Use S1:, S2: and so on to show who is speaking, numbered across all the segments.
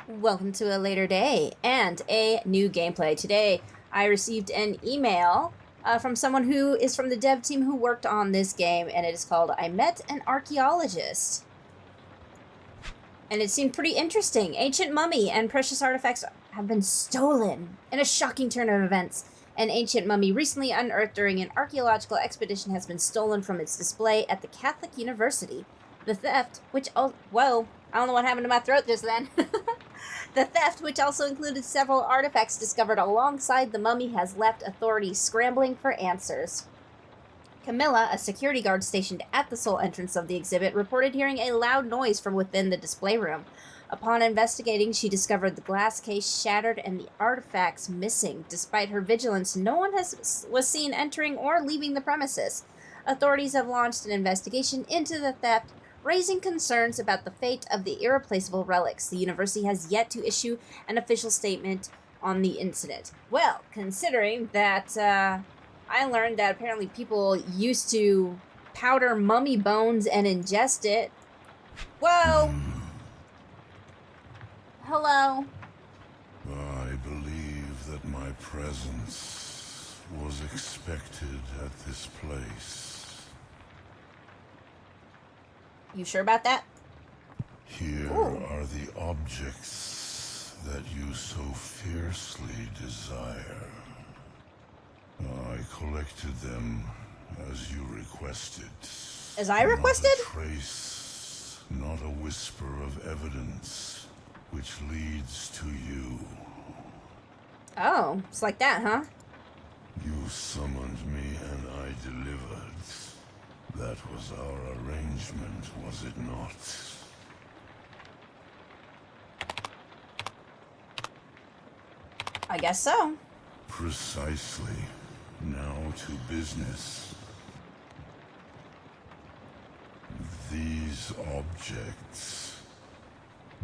S1: Welcome to a later day and a new gameplay. Today, I received an email from someone who is from the dev team who worked on this game, and it is called I Met an Archaeologist. And it seemed pretty interesting. Ancient mummy and precious artifacts have been stolen. In a shocking turn of events, an ancient mummy recently unearthed during an archaeological expedition has been stolen from its display at the Catholic University. The theft, which whoa, I don't know what happened to my throat just then. The theft, which also included several artifacts discovered alongside the mummy, has left authorities scrambling for answers. Camilla, a security guard stationed at the sole entrance of the exhibit, reported hearing a loud noise from within the display room. Upon investigating, she discovered the glass case shattered and the artifacts missing. Despite her vigilance, no one was seen entering or leaving the premises. Authorities have launched an investigation into the theft, raising concerns about the fate of the irreplaceable relics. The university has yet to issue an official statement on the incident. Well, considering that I learned that apparently people used to powder mummy bones and ingest it. Whoa! Hello?
S2: I believe that my presence was expected at this place.
S1: You sure about that?
S2: Here are the objects that you so fiercely desire. I collected them as you requested.
S1: As I requested?
S2: Not a trace, not a whisper of evidence, which leads to you.
S1: Oh, it's like that, huh?
S2: You summoned me and I delivered. That was our arrangement, was it not?
S1: I guess so.
S2: Precisely. Now to business. These objects.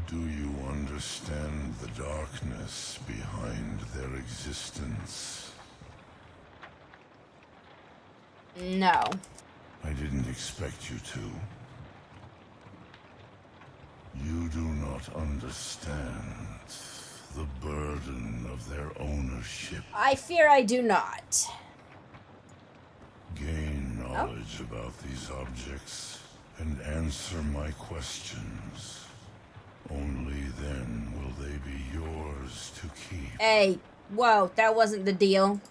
S2: Do you understand the darkness behind their existence?
S1: No.
S2: I didn't expect you to. You do not understand the burden of their ownership.
S1: I fear I do not.
S2: Gain knowledge about these objects and answer my questions. Only then will they be yours to keep.
S1: Hey, whoa, that wasn't the deal.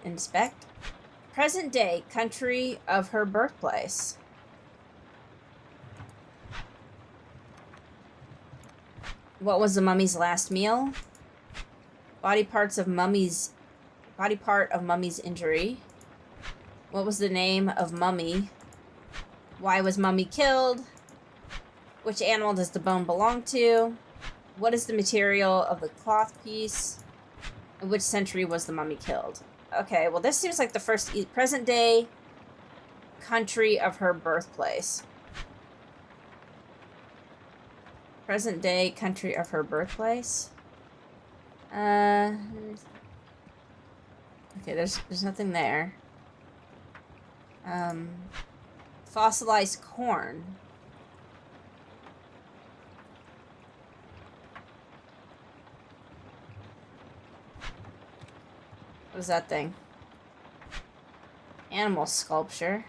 S1: Inspect. Present day, country of her birthplace. What was the mummy's last meal? Body part of mummy's injury. What was the name of mummy? Why was mummy killed? Which animal does the bone belong to? What is the material of the cloth piece? In which century was the mummy killed? Okay, well this seems like the first present day country of her birthplace. Present day country of her birthplace. Okay, there's nothing there. Fossilized corn. What is that thing? Animal sculpture.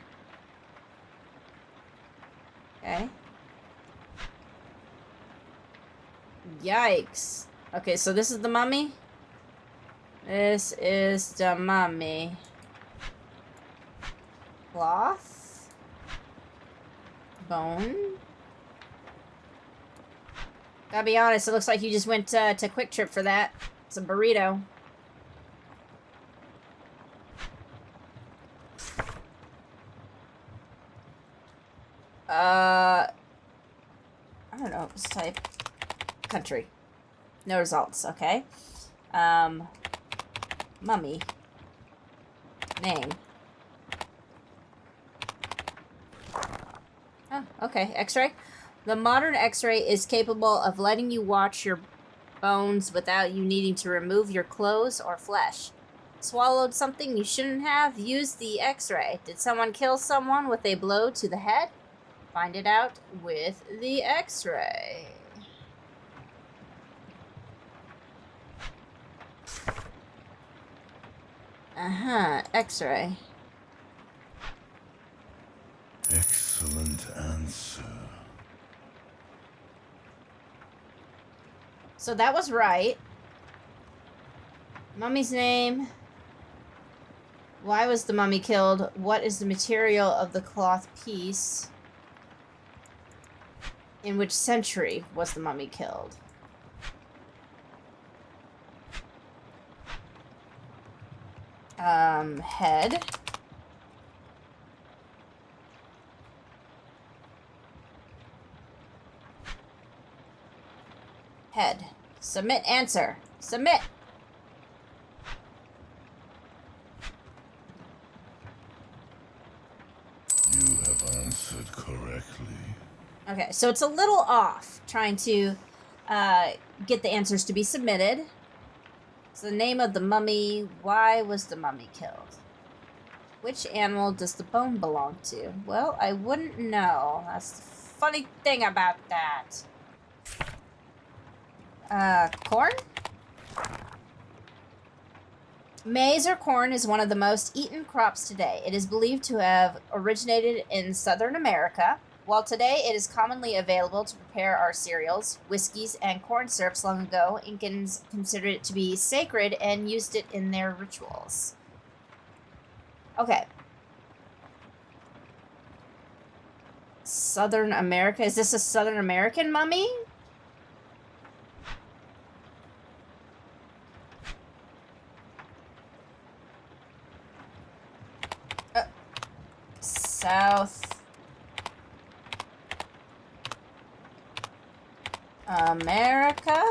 S1: Okay. Yikes. Okay, so this is the mummy? This is the mummy. Cloth? Bone? Gotta be honest, it looks like you just went to Quick Trip for that. It's a burrito. I don't know, let's type country. No results, okay. Mummy. Name. Oh, okay, X-ray. The modern X-ray is capable of letting you watch your bones without you needing to remove your clothes or flesh. Swallowed something you shouldn't have? Use the X-ray. Did someone kill someone with a blow to the head? Find it out with the X-ray. X-ray.
S2: Excellent answer.
S1: So that was right. Mummy's name. Why was the mummy killed? What is the material of the cloth piece? In which century was the mummy killed? Head. Head. Submit answer. Submit.
S2: You have answered correctly.
S1: Okay, so it's a little off trying to get the answers to be submitted. So the name of the mummy, why was the mummy killed? Which animal does the bone belong to? Well, I wouldn't know. That's the funny thing about that. Corn? Maize or corn is one of the most eaten crops today. It is believed to have originated in Southern America. While today it is commonly available to prepare our cereals, whiskeys, and corn syrups, long ago, Incans considered it to be sacred and used it in their rituals. Okay. Southern America. Is this a Southern American mummy? South America?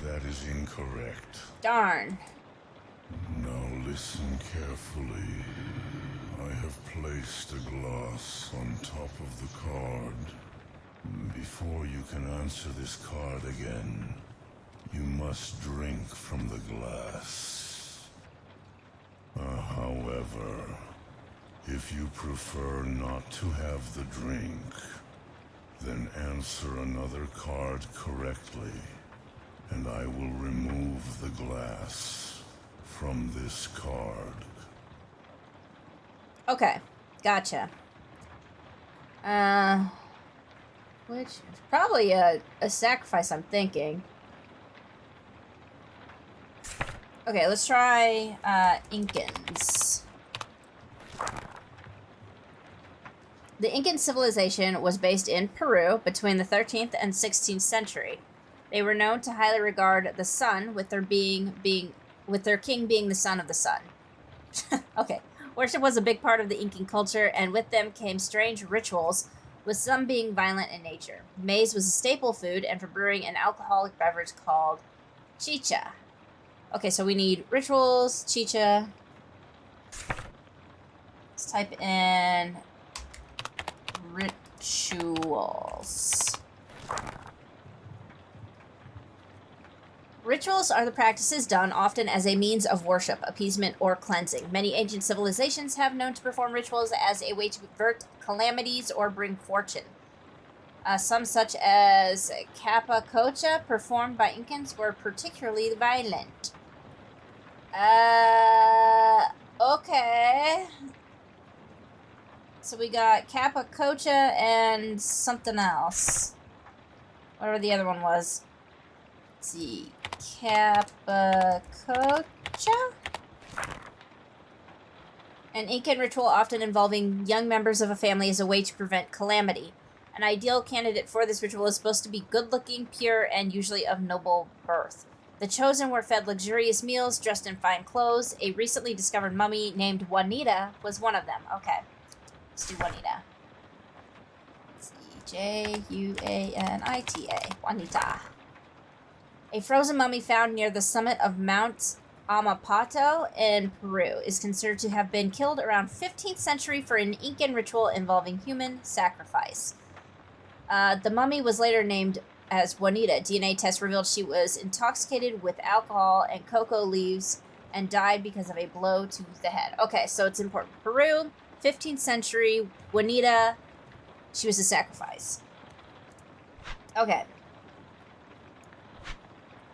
S2: That is incorrect.
S1: Darn.
S2: Now listen carefully. I have placed a glass on top of the card. Before you can answer this card again, you must drink from the glass. However, if you prefer not to have the drink, then answer another card correctly, and I will remove the glass from this card.
S1: Okay, gotcha. Which is probably a sacrifice, I'm thinking. Okay, let's try Incans. The Incan civilization was based in Peru between the 13th and 16th century. They were known to highly regard the sun, with their king being the son of the sun. Okay, worship was a big part of the Incan culture, and with them came strange rituals, with some being violent in nature. Maize was a staple food, and for brewing an alcoholic beverage called chicha. Okay, so we need rituals, chicha. Let's type in rituals. Rituals are the practices done often as a means of worship, appeasement, or cleansing. Many ancient civilizations have known to perform rituals as a way to avert calamities or bring fortune. Some, such as capacocha, performed by Incans, were particularly violent. Okay. So we got capacocha and something else. Whatever the other one was. Let's see. Capacocha? An Incan ritual often involving young members of a family as a way to prevent calamity. An ideal candidate for this ritual is supposed to be good-looking, pure, and usually of noble birth. The chosen were fed luxurious meals, dressed in fine clothes. A recently discovered mummy named Juanita was one of them. Okay, let's do Juanita. Let's see, Juanita. Juanita. A frozen mummy found near the summit of Mount Amapato in Peru is considered to have been killed around 15th century for an Incan ritual involving human sacrifice. The mummy was later named as Juanita. DNA test revealed she was intoxicated with alcohol and cocoa leaves and died because of a blow to the head. Okay, so it's important. Peru, 15th century, Juanita, she was a sacrifice. Okay.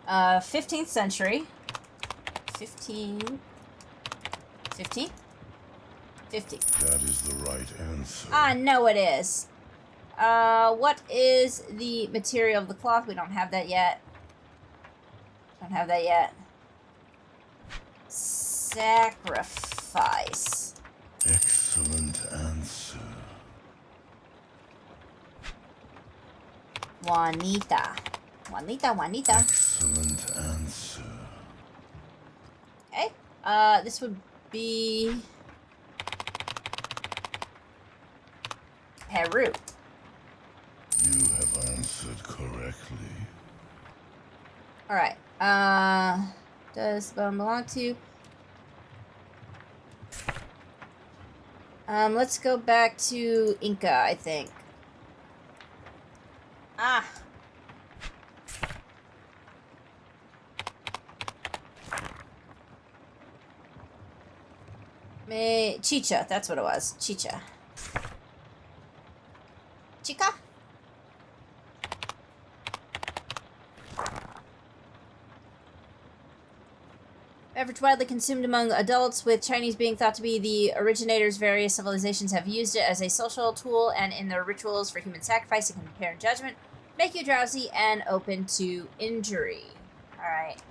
S1: 15th century. 15. 50?
S2: That is the right answer.
S1: Ah, no, it is. What is the material of the cloth? We don't have that yet. Sacrifice.
S2: Excellent answer.
S1: Juanita.
S2: Excellent answer.
S1: Okay. This would be Peru.
S2: You have answered correctly.
S1: Alright. Does the bone belong to? Let's go back to Inca, I think. Ah. Chicha, that's what it was. Chicha. Chica? Beverage widely consumed among adults, with Chinese being thought to be the originators. Various civilizations have used it as a social tool and in their rituals for human sacrifice and compare judgment, make you drowsy and open to injury. Alright.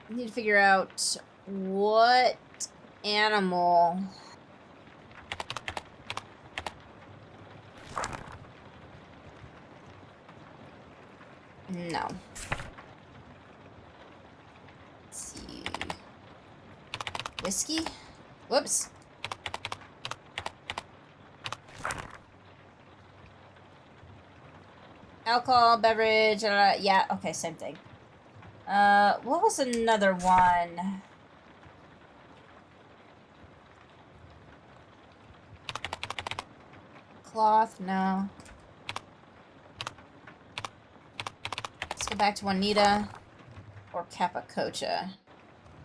S1: I need to figure out what animal... No. Let's see. Whiskey? Whoops. Alcohol, beverage, yeah, okay, same thing. What was another one? Cloth, no. Let's go back to Juanita or Capacocha.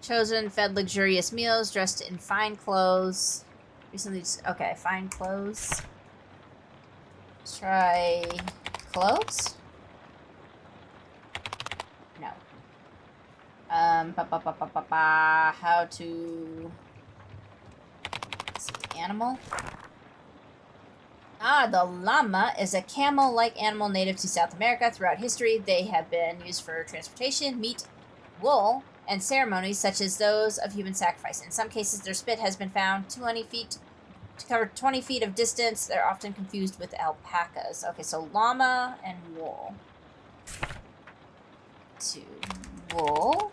S1: Chosen, fed luxurious meals, dressed in fine clothes. Recently, okay, fine clothes. Let's try clothes. No. How to... Let's see, animal. Ah, the llama is a camel-like animal native to South America. Throughout history, they have been used for transportation, meat, wool, and ceremonies such as those of human sacrifice. In some cases, their spit has been found 20 feet to cover 20 feet of distance. They're often confused with alpacas. Okay, so llama and wool. To wool.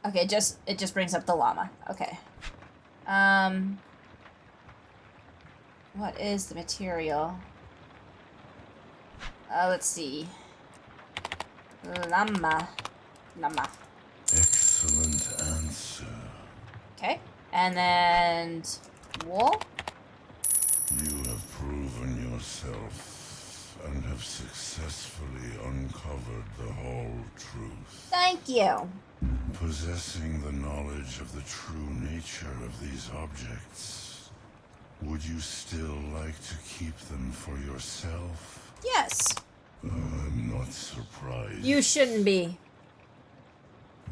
S1: Okay, it just brings up the llama. Okay. What is the material? Let's see. Llama.
S2: Excellent answer.
S1: Okay. And then wool.
S2: You have proven yourself and have successfully uncovered the whole truth.
S1: Thank you.
S2: Possessing the knowledge of the true nature of these objects, would you still like to keep them for yourself?
S1: Yes.
S2: I'm not surprised.
S1: You shouldn't be.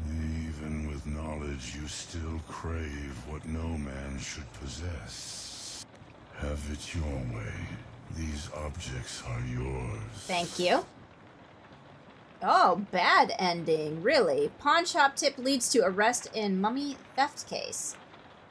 S2: Even with knowledge, you still crave what no man should possess. Have it your way. These objects are yours.
S1: Thank you. Oh, bad ending, really. Pawn shop tip leads to arrest in mummy theft case.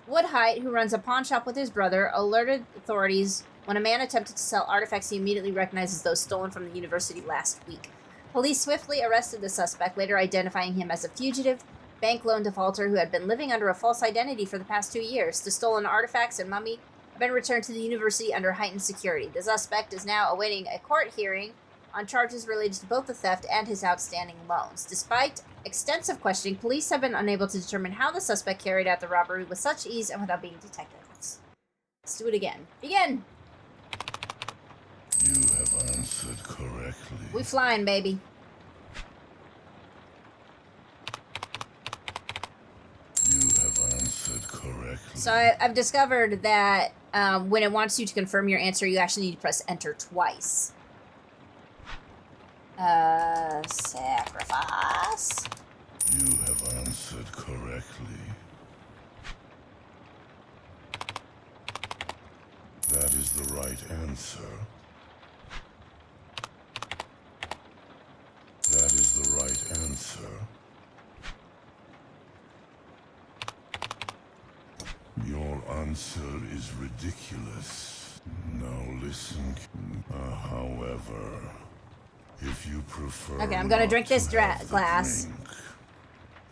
S1: Woodhite, who runs a pawn shop with his brother, alerted authorities when a man attempted to sell artifacts he immediately recognized as those stolen from the university last week. Police swiftly arrested the suspect, later identifying him as a fugitive bank loan defaulter who had been living under a false identity for the past 2 years. The stolen artifacts and mummy have been returned to the university under heightened security. The suspect is now awaiting a court hearing on charges related to both the theft and his outstanding loans. Despite extensive questioning, police have been unable to determine how the suspect carried out the robbery with such ease and without being detected. Let's do it again. Begin!
S2: You have answered correctly.
S1: We flying, baby.
S2: You have answered correctly.
S1: So I've discovered that when it wants you to confirm your answer, you actually need to press enter twice. Sacrifice.
S2: You have answered correctly. That is the right answer. That is the right answer. Your answer is ridiculous. Now listen. However, if you prefer
S1: Okay, I'm gonna drink this
S2: not to have the
S1: glass.
S2: drink,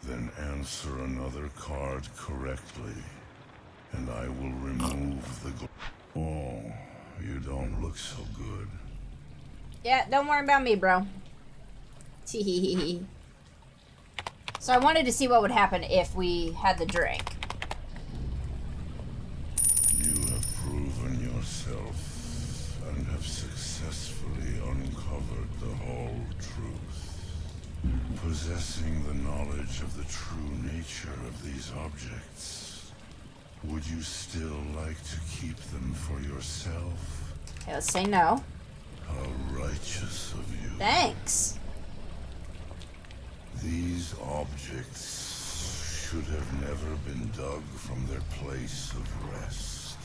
S2: then answer another card correctly, and I will remove the Oh, you don't look so good.
S1: Yeah, don't worry about me, bro. Tee. So I wanted to see what would happen if we had the drink.
S2: You have proven yourself and have successfully uncovered the whole truth. Possessing the knowledge of the true nature of these objects, would you still like to keep them for yourself?
S1: Okay, let's say no.
S2: How righteous of you.
S1: Thanks.
S2: These objects should have never been dug from their place of rest.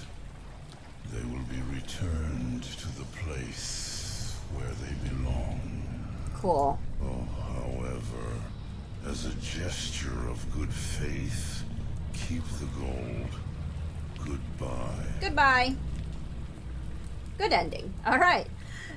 S2: They will be returned to the place where they belong.
S1: Cool.
S2: Oh, however, as a gesture of good faith, keep the gold. Goodbye.
S1: Goodbye. Good ending. All right.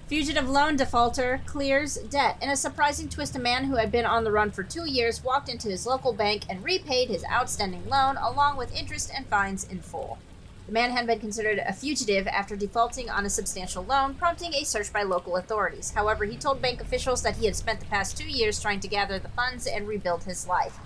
S1: Fugitive loan defaulter clears debt. In a surprising twist, a man who had been on the run for 2 years walked into his local bank and repaid his outstanding loan along with interest and fines in full. The man had been considered a fugitive after defaulting on a substantial loan, prompting a search by local authorities. However, he told bank officials that he had spent the past 2 years trying to gather the funds and rebuild his life.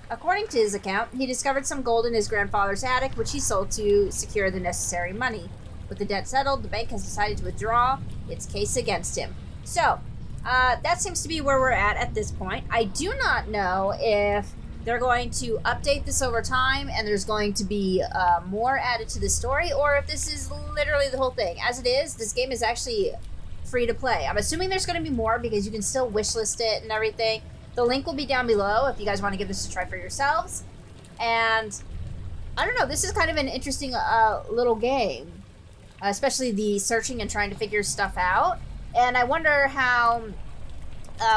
S1: According to his account, he discovered some gold in his grandfather's attic, which he sold to secure the necessary money. With the debt settled, the bank has decided to withdraw its case against him. So, that seems to be where we're at this point. I do not know if they're going to update this over time and there's going to be more added to the story, or if this is literally the whole thing. As it is, this game is actually free to play. I'm assuming there's going to be more because you can still wishlist it and everything. The link will be down below if you guys want to give this a try for yourselves. And I don't know, this is kind of an interesting little game. Especially the searching and trying to figure stuff out. And I wonder how,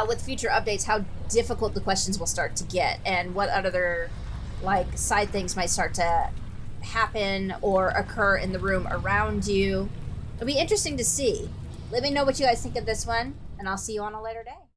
S1: with future updates, how difficult the questions will start to get. And what other, like, side things might start to happen or occur in the room around you. It'll be interesting to see. Let me know what you guys think of this one. And I'll see you on a later day.